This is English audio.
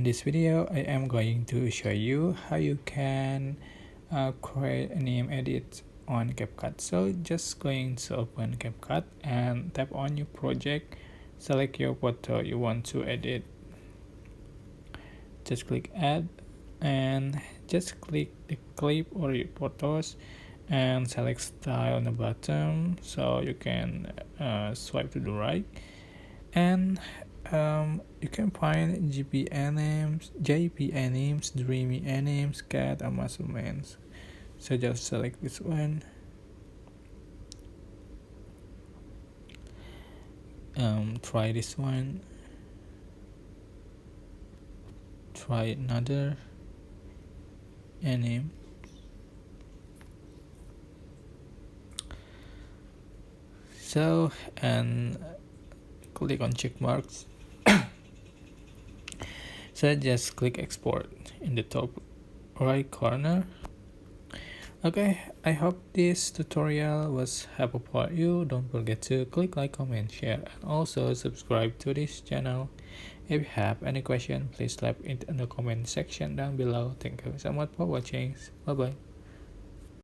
this video, I am going to show you how you can create a name edit on CapCut. So just going to open CapCut and tap on your project, select your photo you want to edit. Just click add and just click the clip or your photos and select style on the bottom, so you can swipe to the right, and you can find GP names, JP names, Dreamy names, Cat, and measurements. So just select this one. Try this one. Try another name. So and click on check marks. So just click export in the top right corner. Okay, I hope this tutorial was helpful for you. Don't forget to click like, comment, share, and also subscribe to this channel. If you have any question, please leave it in the comment section down below. Thank you so much for watching. Bye bye.